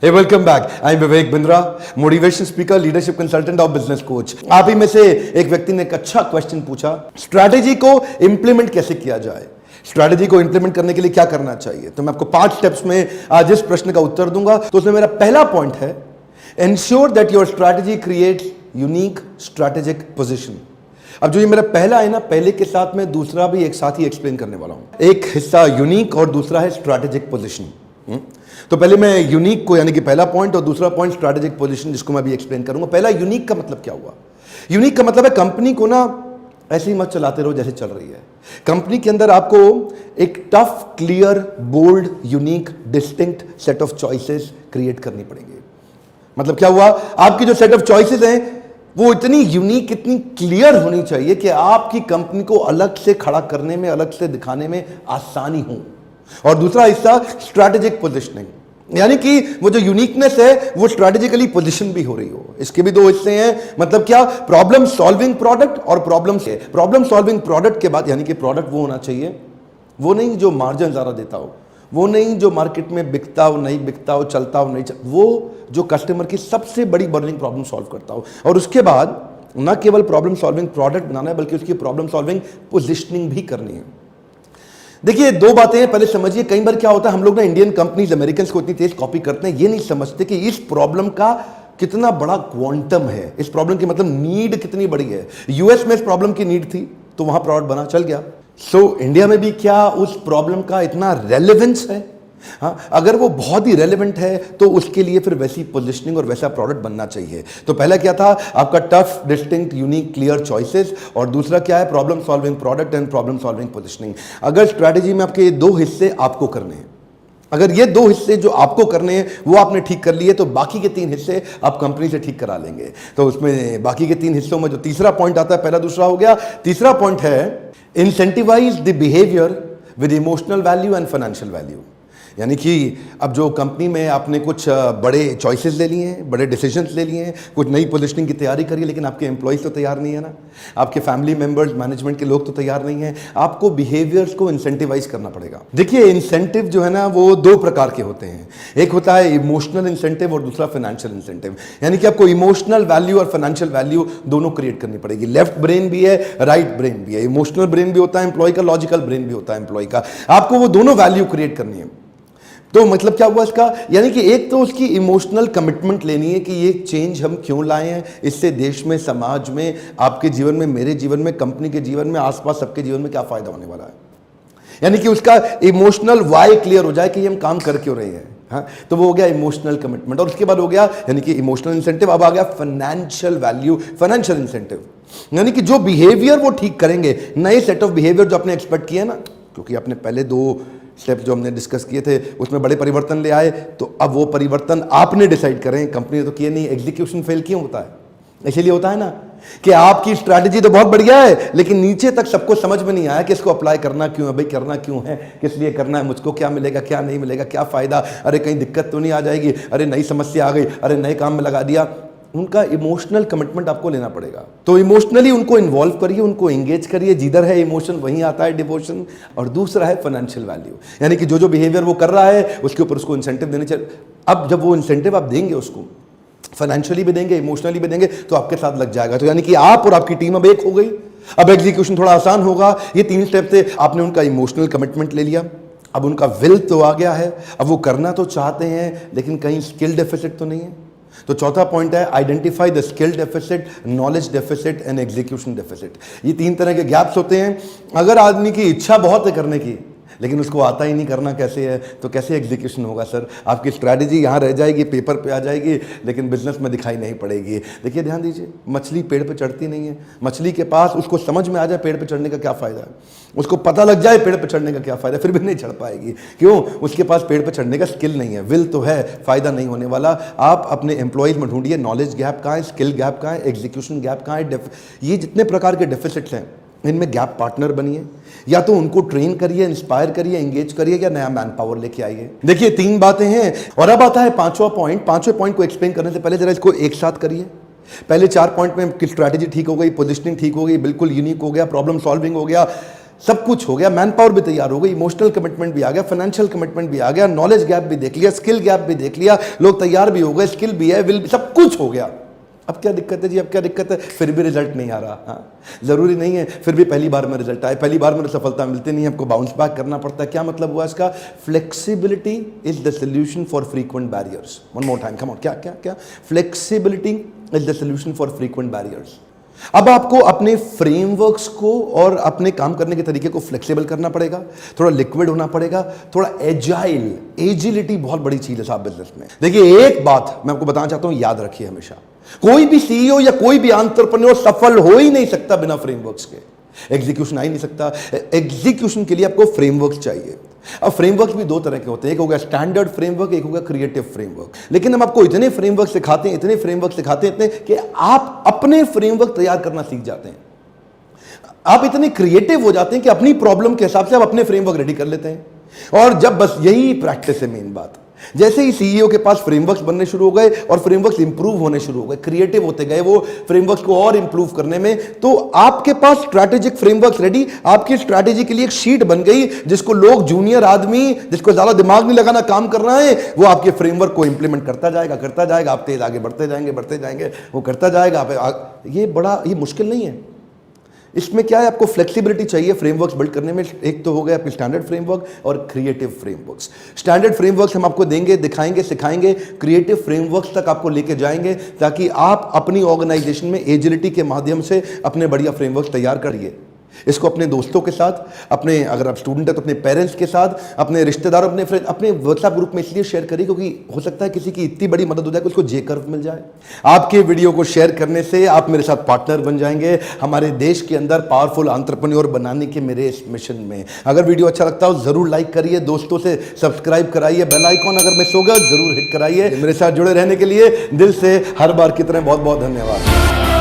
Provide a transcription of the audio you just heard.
Hey, welcome back. I'm Vivek Bindra, motivation speaker, leadership consultant और business coach. आप ही में से एक व्यक्ति ने एक अच्छा क्वेश्चन पूछा, स्ट्रैटेजी को इंप्लीमेंट कैसे किया जाए, स्ट्रैटेजी को इंप्लीमेंट करने के लिए क्या करना चाहिए। तो मैं आपको 5 स्टेप्स में आज इस प्रश्न का उत्तर दूंगा। तो उसमें मेरा पहला पॉइंट है, ensure that your strategy creates unique strategic position. अब जो ये मेरा पहला है ना, पहले के साथ मैं दूसरा भी एक साथ ही एक्सप्लेन करने वाला हूं। एक हिस्सा यूनिक और दूसरा है स्ट्रैटेजिक पोजीशन। तो पहले मैं यूनिक को यानी कि पहला पॉइंट और दूसरा पॉइंट स्ट्रैटेजिक पोजीशन, जिसको मैं भी एक्सप्लेन करूंगा। पहला यूनिक का मतलब क्या हुआ? यूनिक का मतलब है कंपनी को ना ऐसे ही मत चलाते रहो जैसे चल रही है। कंपनी के अंदर आपको एक tough, clear, bold, unique, distinct set of choices create करनी पड़ेगी। मतलब क्या हुआ? आपकी जो सेट ऑफ चॉइसेस हैं वो इतनी यूनिक, इतनी क्लियर होनी चाहिए कि आपकी कंपनी को अलग से खड़ा करने में, अलग से दिखाने में आसानी हो। और दूसरा हिस्सा स्ट्रैटेजिक पोजीशनिंग, यानी कि वो जो यूनिकनेस है वो स्ट्रैटेजिकली पोजीशन भी हो रही हो। इसके भी 2 हिस्से हैं। मतलब क्या? प्रॉब्लम सॉल्विंग प्रोडक्ट और प्रॉब्लम सॉल्विंग प्रोडक्ट के बाद, यानी कि प्रोडक्ट वो होना चाहिए, वो नहीं जो मार्जिन ज्यादा देता हो, वो नहीं जो मार्केट में बिकता हो, नहीं बिकता हो, चलता हो, नहीं वो जो कस्टमर की सबसे बड़ी बर्निंग प्रॉब्लम सॉल्व करता हो। और उसके बाद न केवल प्रॉब्लम सॉल्विंग प्रोडक्ट बनाना है, बल्कि उसकी प्रॉब्लम सॉल्विंग पोजीशनिंग भी करनी है। देखिए 2 बातें हैं, पहले समझिए। कई बार क्या होता है, हम लोग ना इंडियन कंपनीज अमेरिकन को इतनी तेज कॉपी करते हैं, ये नहीं समझते कि इस प्रॉब्लम का कितना बड़ा क्वांटम है। इस प्रॉब्लम की मतलब नीड कितनी बड़ी है। यूएस में इस प्रॉब्लम की नीड थी तो वहां प्रोडक्ट बना, चल गया। सो इंडिया में भी क्या उस प्रॉब्लम का इतना रेलेवेंस है? हाँ, अगर वो बहुत ही रेलेवेंट है तो उसके लिए फिर वैसी पोजीशनिंग और वैसा प्रोडक्ट बनना चाहिए। तो पहला क्या था आपका? Tough, distinct, unique, clear choices. और दूसरा क्या है? Problem solving product and problem solving positioning. अगर स्ट्रैटेजी में आपके ये 2 हिस्से आपको करने हैं, अगर ये 2 हिस्से जो आपको करने हैं वो आपने ठीक कर लिए, तो बाकी के 3 हिस्से आप कंपनी से ठीक करा लेंगे। तो उसमें बाकी के 3 हिस्सों में जो तीसरा पॉइंट आता है, पहला दूसरा हो गया, तीसरा पॉइंट है incentivise the behaviour with emotional value and financial value. यानी कि अब जो कंपनी में आपने कुछ बड़े चॉइसेस ले लिए हैं, बड़े डिसीजंस ले लिए हैं, कुछ नई पोजीशनिंग की तैयारी करी है, लेकिन आपके एम्प्लॉइज तो तैयार नहीं है ना, आपके फैमिली मेंबर्स, मैनेजमेंट के लोग तो तैयार नहीं हैं। आपको बिहेवियर्स को इंसेंटिवाइज करना पड़ेगा। देखिए इंसेंटिव जो है ना वो 2 प्रकार के होते हैं। एक होता है इमोशनल इंसेंटिव और दूसरा फाइनेंशियल इंसेंटिव। यानी कि आपको इमोशनल वैल्यू और फाइनेंशियल वैल्यू दोनों क्रिएट करनी पड़ेगी। लेफ्ट ब्रेन भी है, राइट ब्रेन भी है। इमोशनल ब्रेन भी होता है एम्प्लॉय का, लॉजिकल ब्रेन भी होता है एम्प्लॉय का। आपको वो दोनों वैल्यू क्रिएट करनी है। तो मतलब क्या हुआ इसका? यानी कि एक तो उसकी इमोशनल कमिटमेंट लेनी है कि ये चेंज हम क्यों लाए हैं, इससे देश में, समाज में, आपके जीवन में, मेरे जीवन में, कंपनी के जीवन में, आसपास सबके जीवन में क्या फायदा होने वाला है। यानी कि उसका इमोशनल वाई क्लियर हो जाए कि ये हम काम कर क्यों रहे हैं। हाँ, तो वो हो गया इमोशनल कमिटमेंट। और उसके बाद हो गया यानी कि इमोशनल इंसेंटिव। अब आ गया फाइनेंशियल वैल्यू, फाइनेंशियल इंसेंटिव। यानी कि जो बिहेवियर वो ठीक करेंगे, नए सेट ऑफ बिहेवियर जो आपने एक्सपेक्ट किए ना, क्योंकि आपने पहले 2 स्टेप जो हमने डिस्कस किए थे उसमें बड़े परिवर्तन ले आए, तो अब वो परिवर्तन आपने डिसाइड करें, कंपनी ने तो किए नहीं। एग्जीक्यूशन फेल क्यों होता है? इसीलिए होता है ना कि आपकी स्ट्रैटेजी तो बहुत बढ़िया है, लेकिन नीचे तक सबको समझ में नहीं आया कि इसको अप्लाई करना क्यों है। भाई करना क्यों है, किस लिए करना है, मुझको क्या मिलेगा, क्या नहीं मिलेगा, क्या फायदा, अरे कहीं दिक्कत तो नहीं आ जाएगी, अरे नई समस्या आ गई, अरे नए काम में लगा दिया। उनका इमोशनल कमिटमेंट आपको लेना पड़ेगा। तो इमोशनली उनको इन्वॉल्व करिए, उनको एंगेज करिए। जिधर है इमोशन वहीं आता है डिवोशन। और दूसरा है फाइनेंशियल वैल्यू, यानी कि जो बिहेवियर वो कर रहा है उसके ऊपर उसको इंसेंटिव देने चाहिए। अब जब वो इंसेंटिव आप देंगे उसको, फाइनेंशियली भी देंगे, इमोशनली भी देंगे, तो आपके साथ लग जाएगा। तो यानी कि आप और आपकी टीम अब एक हो गई। अब एग्जीक्यूशन थोड़ा आसान होगा। ये 3 स्टेप थे। आपने उनका इमोशनल कमिटमेंट ले लिया, अब उनका विल तो आ गया है, अब वो करना तो चाहते हैं, लेकिन कहीं स्किल डेफिसिट तो नहीं है। तो चौथा पॉइंट है identify the skill deficit, knowledge deficit and execution deficit. ये 3 तरह के गैप्स होते हैं। अगर आदमी की इच्छा बहुत है करने की, लेकिन उसको आता ही नहीं करना कैसे है, तो कैसे एग्जीक्यूशन होगा सर? आपकी स्ट्रैटेजी यहाँ रह जाएगी, पेपर पे आ जाएगी, लेकिन बिजनेस में दिखाई नहीं पड़ेगी। देखिए ध्यान दीजिए, मछली पेड़ पे चढ़ती नहीं है। मछली के पास उसको समझ में आ जाए पेड़ पे चढ़ने का क्या फ़ायदा है, उसको पता लग जाए पेड़ पे चढ़ने का क्या फ़ायदा, फिर भी नहीं चढ़ पाएगी। क्यों? उसके पास पेड़ पे चढ़ने का स्किल नहीं है। विल तो है, फ़ायदा नहीं होने वाला। आप अपने एम्प्लॉयज़ में ढूंढिए नॉलेज गैप कहाँ है, स्किल गैप कहाँ है, एग्जीक्यूशन गैप कहाँ है। ये जितने प्रकार के डेफिसिट्स हैं, इनमें गैप पार्टनर बनिए, या तो उनको ट्रेन करिए, इंस्पायर करिए, एंगेज करिए, या नया मैन पावर लेके आइए। देखिए 3 बातें हैं। और अब आता है 5वां पॉइंट। 5वें पॉइंट को एक्सप्लेन करने से पहले जरा इसको एक साथ करिए। पहले 4 पॉइंट में स्ट्रैटेजी ठीक हो गई, पोजीशनिंग ठीक हो गई, बिल्कुल यूनिक हो गया, प्रॉब्लम सॉल्विंग हो गया, सब कुछ हो गया, मैन पावर भी तैयार हो गई, इमोशनल कमिटमेंट भी आ गया, फाइनेंशियल कमिटमेंट भी आ गया, नॉलेज गैप भी देख लिया, स्किल गैप भी देख लिया, लोग तैयार भी हो गए, स्किल भी है, विल भी, सब कुछ हो गया। अब क्या दिक्कत है जी? अब क्या दिक्कत है? फिर भी रिजल्ट नहीं आ रहा। हाँ, जरूरी नहीं है फिर भी पहली बार में रिजल्ट आए, पहली बार में सफलता मिलती नहीं है, आपको बाउंस बैक करना पड़ता है। क्या मतलब हुआ इसका? Flexibility is the solution for frequent barriers. One more time, come on, क्या क्या क्या? Flexibility is the solution for frequent barriers. अब आपको अपने फ्रेमवर्क्स को और अपने काम करने के तरीके को फ्लेक्सिबल करना पड़ेगा, थोड़ा लिक्विड होना पड़ेगा, थोड़ा एजाइल। एजिलिटी बहुत बड़ी चीज है साहब बिजनेस में। देखिए, एक बात मैं आपको बताना चाहता हूं, याद रखिए हमेशा, कोई भी सीईओ या कोई भी एंटरप्रेन्योर सफल हो ही नहीं सकता बिना फ्रेमवर्क्स के। एग्जीक्यूशन आ ही नहीं सकता। एग्जीक्यूशन के लिए आपको फ्रेमवर्क्स चाहिए। अब फ्रेमवर्क भी दो तरह के होते हैं, एक होगा स्टैंडर्ड फ्रेमवर्क, एक होगा क्रिएटिव फ्रेमवर्क। लेकिन हम आपको इतने फ्रेमवर्क सिखाते हैं, इतने फ्रेमवर्क सिखाते हैं, इतने कि आप अपने फ्रेमवर्क तैयार करना सीख जाते हैं। आप इतने क्रिएटिव हो जाते हैं कि अपनी प्रॉब्लम के हिसाब से आप अपने फ्रेमवर्क रेडी कर लेते हैं। और जब बस यही प्रैक्टिस है मेन बात। जैसे ही सीईओ के पास फ्रेमवर्क्स बनने शुरू हो गए और फ्रेमवर्क्स इंप्रूव होने शुरू हो गए, क्रिएटिव होते गए वो फ्रेमवर्क्स को और इंप्रूव करने में, तो आपके पास स्ट्रैटेजिक फ्रेमवर्क्स रेडी, आपकी स्ट्रैटेजी के लिए एक शीट बन गई जिसको लोग, जूनियर आदमी जिसको ज्यादा दिमाग नहीं लगाना, काम करना है, वो आपके फ्रेमवर्क को इंप्लीमेंट करता जाएगा। आप तेज आगे बढ़ते जाएंगे, वो करता जाएगा। ये मुश्किल नहीं है। इसमें क्या है, आपको फ्लेक्सिबिलिटी चाहिए फ्रेमवर्क्स बिल्ड करने में। एक तो हो गया आपके स्टैंडर्ड फ्रेमवर्क और क्रिएटिव फ्रेमवर्क्स। स्टैंडर्ड फ्रेमवर्क्स हम आपको देंगे, दिखाएंगे, सिखाएंगे, क्रिएटिव फ्रेमवर्क्स तक आपको लेके जाएंगे ताकि आप अपनी ऑर्गेनाइजेशन में एजिलिटी के माध्यम से अपने बढ़िया फ्रेमवर्क तैयार करिए। इसको अपने दोस्तों के साथ, अपने, अगर आप स्टूडेंट है तो अपने पेरेंट्स के साथ, अपने रिश्तेदारों, अपने फ्रेंड, अपने व्हाट्सएप ग्रुप में इसलिए शेयर करिए क्योंकि हो सकता है किसी की इतनी बड़ी मदद हो जाए कि उसको जे कर्व मिल जाए। आपके वीडियो को शेयर करने से आप मेरे साथ पार्टनर बन जाएंगे हमारे देश के अंदर पावरफुल एंटरप्रेन्योर बनाने के मेरे इस मिशन में। अगर वीडियो अच्छा लगता हो जरूर लाइक करिए, दोस्तों से सब्सक्राइब कराइए, बेल आइकॉन अगर मिस होगा जरूर हिट कराइए। मेरे साथ जुड़े रहने के लिए दिल से हर बार की तरह बहुत बहुत धन्यवाद।